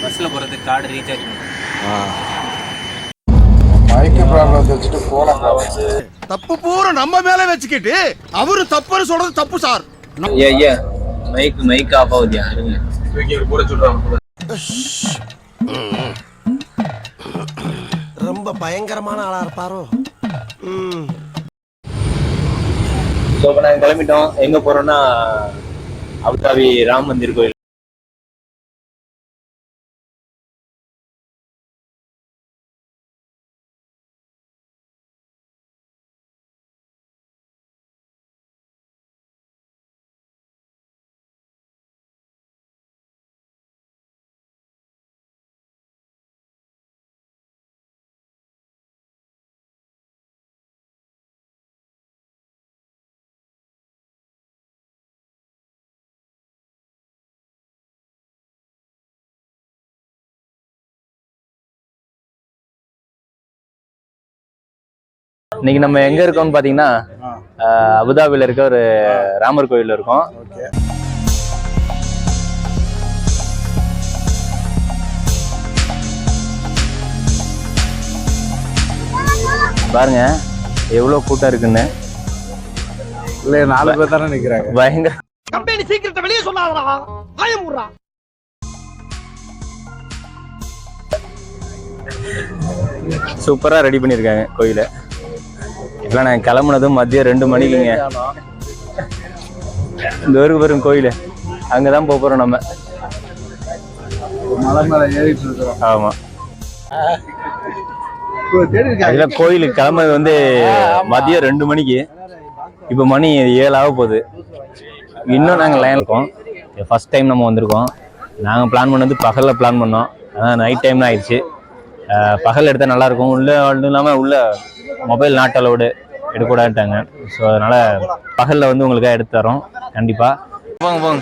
பஸ்ஸில் போகிறதுக்கு card recharge பண்ணுவோம். மைக்கு ப்ராப்ளம் வச்சுட்டு போன தப்பு பூரா நம்ம மேல வச்சுக்கிட்டு அவரு தப்புன்னு சொல்றது தப்பு சார். ஐயா மைக் ஆஃப் ஆகுது யாருங்க கூட சொல்றாங்க. ரொம்ப பயங்கரமான ஆளா இருப்பாரோ. ஸோ இப்போ நாங்கள் கிளம்பிட்டோம். எங்கே போகிறோன்னா அபுதாபி ராம் மந்திர் கோயில். இன்னைக்கு நம்ம எங்க இருக்கோம்னு பாத்தீங்கன்னா அபுதாபில இருக்க ஒரு ராமர் கோயில் இருக்கோம். பாருங்க எவ்வளவு கூட்டம் இருக்குன்னு. இல்ல 4 பேர் தானே நிக்கிறாங்க. பயங்கர கம்பெனி சீக்கிரத்தை வெளியே சொல்லாதடா. பயமுறா. சூப்பரா ரெடி பண்ணிருக்காங்க கோயில. இப்ப நான் கிளம்புனதும் மதியம் 2 மணிக்குங்க. இந்த ஒரு பெரும் கோயில் அங்கதான் போறோம் நம்ம. மலை மேல ஏறிட்டு இருக்கோம். ஆமா, கோயிலுக்கு கிளம்புறது வந்து மதியம் 2 மணிக்கு. இப்ப மணி 7 ஆக போகுது. இன்னும் நாங்க லைன்ல இருக்கோம். ஃபர்ஸ்ட் டைம் நம்ம வந்திருக்கோம். நாங்க பிளான் பண்ணது பகல்ல பிளான் பண்ணோம். அதான் நைட் டைம்ல ஆயிடுச்சு. பகல் எடுத்தால் நல்லாயிருக்கும். உள்ள இல்லாமல் உள்ள மொபைல் நாட் அலோடு எடுக்கூடாதுட்டாங்க. ஸோ அதனால் பகலில் வந்து உங்களுக்காக எடுத்து தரோம் கண்டிப்பாக. போங்க போங்க.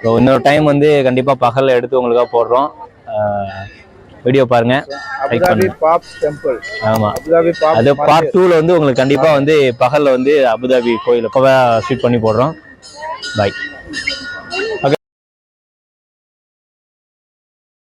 ஸோ இன்னொரு டைம் வந்து கண்டிப்பாக பகலில் எடுத்து உங்களுக்காக போடுறோம். வீடியோ பாருங்க, லைக் அபுதாபி பண்ணுங்க. பாப்ஸ் டெம்பிள். ஆமாம், அபுதாபி அது பாப்ஸ் பார்ட் 2ல வந்து உங்களுக்கு கண்டிப்பாக வந்து பகலில் வந்து அபுதாபி கோயில் ஷூட் பண்ணி போடுறோம். பாய்.